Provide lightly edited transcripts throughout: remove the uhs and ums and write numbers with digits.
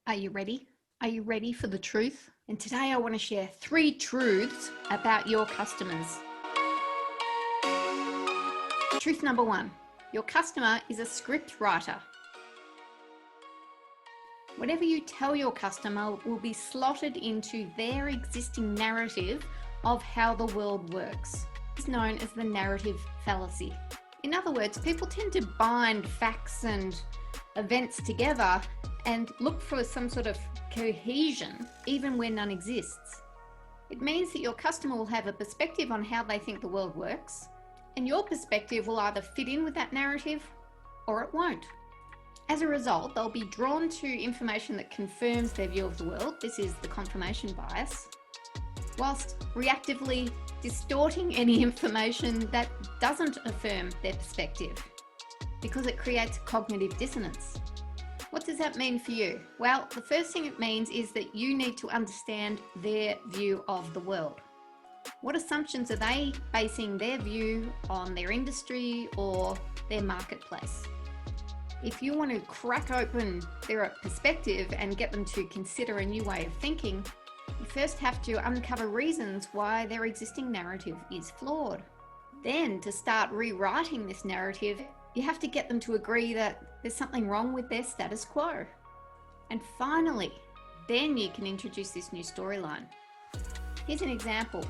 Are you ready? Are you ready for the truth? And today I want to share 3 truths about your customers. Truth number 1, your customer is a script writer. Whatever you tell your customer will be slotted into their existing narrative of how the world works. It's known as the narrative fallacy. In other words, people tend to bind facts and events together and look for some sort of cohesion even where none exists. It means that your customer will have a perspective on how they think the world works, and your perspective will either fit in with that narrative or it won't. As a result, they'll be drawn to information that confirms their view of the world. This is the confirmation bias, whilst reactively distorting any information that doesn't affirm their perspective, because it creates cognitive dissonance. What does that mean for you? Well, the first thing it means is that you need to understand their view of the world. What assumptions are they basing their view on their industry or their marketplace? If you want to crack open their perspective and get them to consider a new way of thinking, you first have to uncover reasons why their existing narrative is flawed. Then, to start rewriting this narrative, you have to get them to agree that there's something wrong with their status quo. And finally, then you can introduce this new storyline. Here's an example.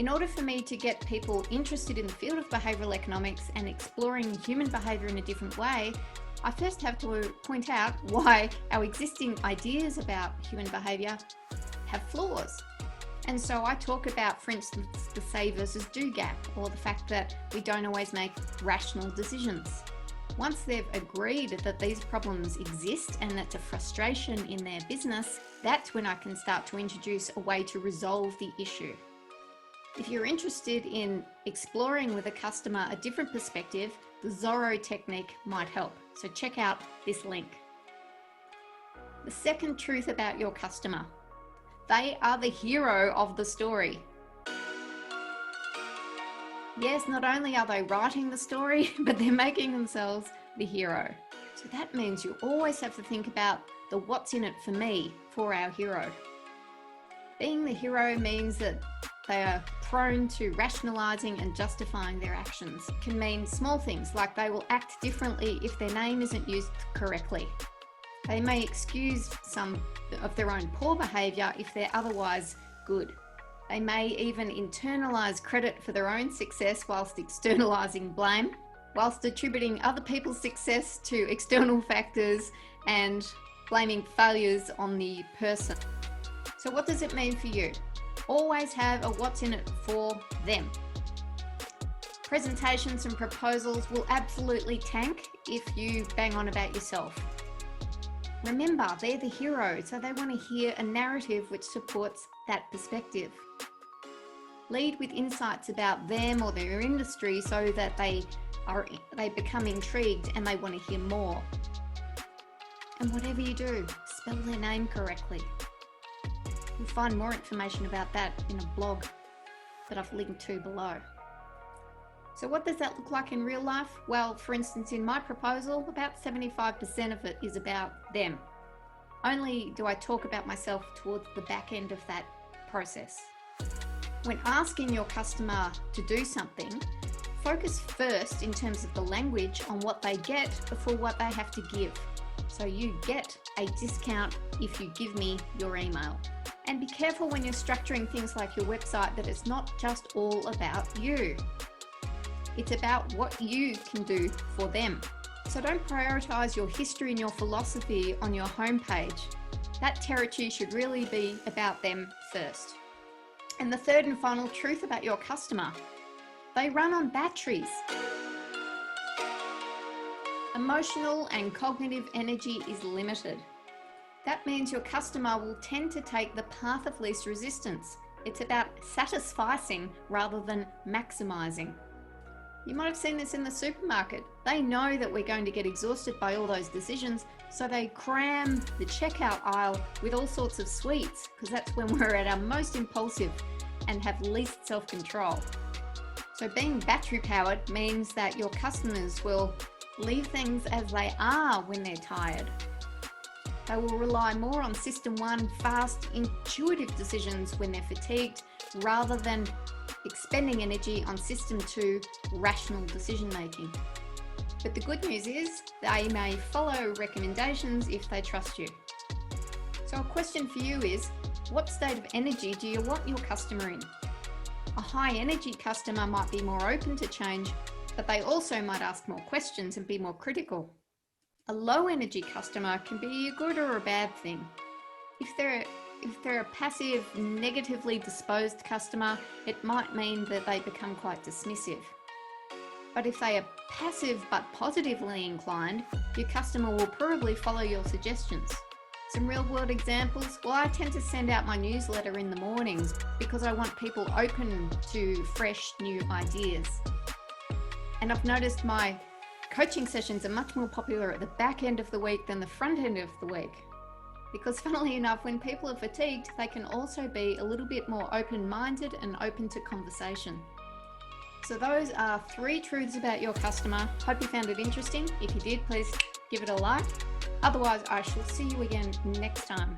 In order for me to get people interested in the field of behavioral economics and exploring human behavior in a different way, I first have to point out why our existing ideas about human behavior have flaws. And so I talk about, for instance, the say versus do gap, or the fact that we don't always make rational decisions. Once they've agreed that these problems exist and that's a frustration in their business, that's when I can start to introduce a way to resolve the issue. If you're interested in exploring with a customer a different perspective, the Zorro technique might help. So check out this link. The second truth about your customer: they are the hero of the story. Yes, not only are they writing the story, but they're making themselves the hero. So that means you always have to think about the what's in it for me for our hero. Being the hero means that they are prone to rationalizing and justifying their actions. It can mean small things like they will act differently if their name isn't used correctly. They may excuse some of their own poor behaviour if they're otherwise good. They may even internalise credit for their own success whilst externalising blame, whilst attributing other people's success to external factors and blaming failures on the person. So what does it mean for you? Always have a what's in it for them. Presentations and proposals will absolutely tank if you bang on about yourself. Remember, they're the hero, so they want to hear a narrative which supports that perspective. Lead with insights about them or their industry so that they become intrigued and they want to hear more. And whatever you do, spell their name correctly. You'll find more information about that in a blog that I've linked to below. So what does that look like in real life? Well, for instance, in my proposal, about 75% of it is about them. Only do I talk about myself towards the back end of that process. When asking your customer to do something, focus first in terms of the language on what they get before what they have to give. So you get a discount if you give me your email. And be careful when you're structuring things like your website that it's not just all about you. It's about what you can do for them. So don't prioritize your history and your philosophy on your homepage. That territory should really be about them first. And the third and final truth about your customer: they run on batteries. Emotional and cognitive energy is limited. That means your customer will tend to take the path of least resistance. It's about satisficing rather than maximizing. You might have seen this in the supermarket. They know that we're going to get exhausted by all those decisions, so they cram the checkout aisle with all sorts of sweets, because that's when we're at our most impulsive and have least self-control. So being battery powered means that your customers will leave things as they are when they're tired. They will rely more on System 1 fast, intuitive decisions when they're fatigued, rather than expending energy on System 2 rational decision making. But the good news is they may follow recommendations if they trust you. So a question for you is, what state of energy do you want your customer in? A high energy customer might be more open to change, but they also might ask more questions and be more critical. A low energy customer can be a good or a bad thing. If they're a passive, negatively disposed customer, it might mean that they become quite dismissive. But if they are passive but positively inclined, your customer will probably follow your suggestions. Some real world examples, well, I tend to send out my newsletter in the mornings because I want people open to fresh new ideas. And I've noticed my coaching sessions are much more popular at the back end of the week than the front end of the week. Because funnily enough, when people are fatigued, they can also be a little bit more open-minded and open to conversation. So those are 3 truths about your customer. Hope you found it interesting. If you did, please give it a like. Otherwise, I shall see you again next time.